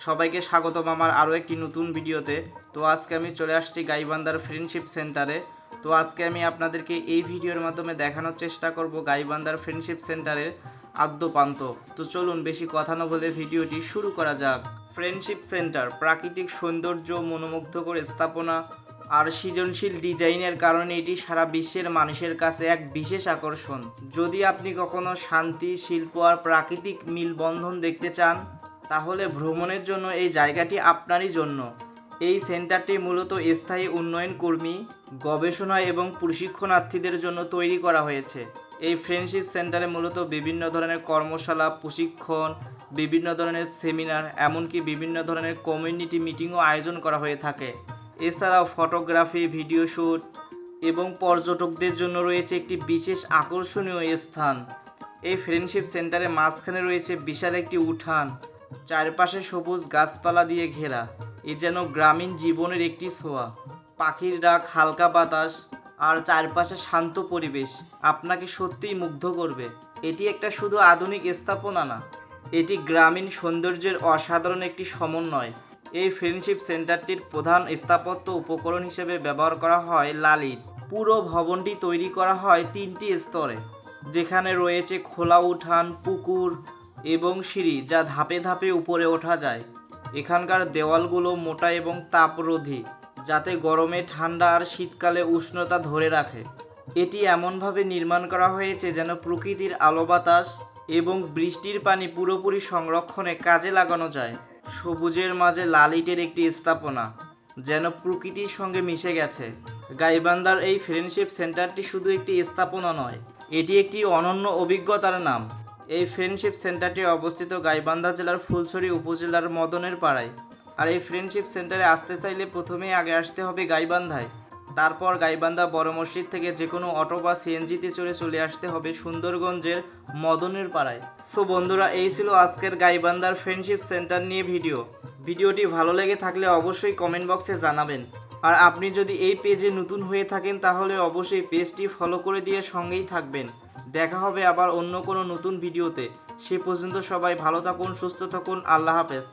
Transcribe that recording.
সবাইকে স্বাগতম আমার আরও একটি নতুন ভিডিওতে। তো আজকে আমি চলে আসছি গাইবান্ধার ফ্রেন্ডশিপ সেন্টারে। তো আজকে আমি আপনাদেরকে এই ভিডিওর মাধ্যমে দেখানোর চেষ্টা করব গাইবান্ধার ফ্রেন্ডশিপ সেন্টারের আদ্যপান্ত। তো চলুন বেশি কথা না বলে ভিডিওটি শুরু করা যাক। ফ্রেন্ডশিপ সেন্টার প্রাকৃতিক সৌন্দর্য, মনোমুগ্ধকর স্থাপনা আর সৃজনশীল ডিজাইনের কারণে এটি সারা বিশ্বের মানুষের কাছে এক বিশেষ আকর্ষণ। যদি আপনি কখনো শান্তি, শিল্প আর প্রাকৃতিক মেলবন্ধন দেখতে চান, তাহলে ভ্রমণের জন্য এই জায়গাটি আপনারই জন্য। এই সেন্টারটি মূলত স্থায়ী উন্নয়ন কর্মী, গবেষণা এবং প্রশিক্ষণার্থীদের জন্য তৈরি করা হয়েছে। এই ফ্রেন্ডশিপ সেন্টারে মূলত বিভিন্ন ধরনের কর্মশালা, প্রশিক্ষণ, বিভিন্ন ধরনের সেমিনার, এমনকি বিভিন্ন ধরনের কমিউনিটি মিটিংও আয়োজন করা হয়ে থাকে। এছাড়াও ফটোগ্রাফি, ভিডিও শ্যুট এবং পর্যটকদের জন্য রয়েছে একটি বিশেষ আকর্ষণীয় স্থান। এই ফ্রেন্ডশিপ সেন্টারের মাঝখানে রয়েছে বিশাল একটি উঠান, চারপাশে সবুজ গাছপালা দিয়ে ঘেরা। এ যেন গ্রামীণ জীবনের একটি ছোঁয়া। পাখির ডাক, হালকা বাতাস আর চারপাশে শান্ত পরিবেশ আপনাকে সত্যিই মুগ্ধ করবে। এটি একটা শুধু আধুনিক স্থাপনা না, এটি গ্রামীণ সৌন্দর্যের অসাধারণ একটি সমন্বয়। এই ফ্রেন্ডশিপ সেন্টারটির প্রধান স্থাপত্য উপকরণ হিসেবে ব্যবহার করা হয় লালিত। পুরো ভবনটি তৈরি করা হয় 3টি স্তরে, যেখানে রয়েছে খোলা উঠান, পুকুর এবং সিঁড়ি যা ধাপে ধাপে উপরে ওঠা যায়। এখানকার দেওয়ালগুলো মোটা এবং তাপরোধী, যাতে গরমে ঠান্ডা আর শীতকালে উষ্ণতা ধরে রাখে। এটি এমনভাবে নির্মাণ করা হয়েছে যেন প্রকৃতির আলো বাতাস এবং বৃষ্টির পানি পুরোপুরি সংরক্ষণে কাজে লাগানো যায়। সবুজের মাঝে লালিটের একটি স্থাপনা যেন প্রকৃতির সঙ্গে মিশে গেছে। গাইবান্ধার এই ফ্রেন্ডশিপ সেন্টারটি শুধু একটি স্থাপনা নয়, এটি একটি অনন্য অভিজ্ঞতার নাম। এই ফ্রেন্ডশিপ সেন্টারটি অবস্থিত গাইবান্ধা জেলার ফুলছড়ি উপজেলার মদনের পাড়ায়। আর এই ফ্রেন্ডশিপ সেন্টারে আসতে চাইলে প্রথমেই আগে আসতে হবে গাইবান্ধায়। তারপর গাইবান্ধা বড় মসজিদ থেকে যে কোনো অটো বা সিএনজিতে চলে আসতে হবে সুন্দরগঞ্জের মদনের পাড়ায়। সো বন্ধুরা, এই ছিল আজকের গাইবান্ধার ফ্রেন্ডশিপ সেন্টার নিয়ে ভিডিওটি ভালো লেগে থাকলে অবশ্যই কমেন্ট বক্সে জানাবেন। আর আপনি যদি এই পেজে নতুন হয়ে থাকেন তাহলে অবশ্যই পেজটি ফলো করে দিয়ে সঙ্গেই থাকবেন। দেখা হবে আবার অন্য কোনো নতুন ভিডিওতে। সে পর্যন্ত সবাই ভালো থাকুন, সুস্থ থাকুন। আল্লাহ হাফেজ।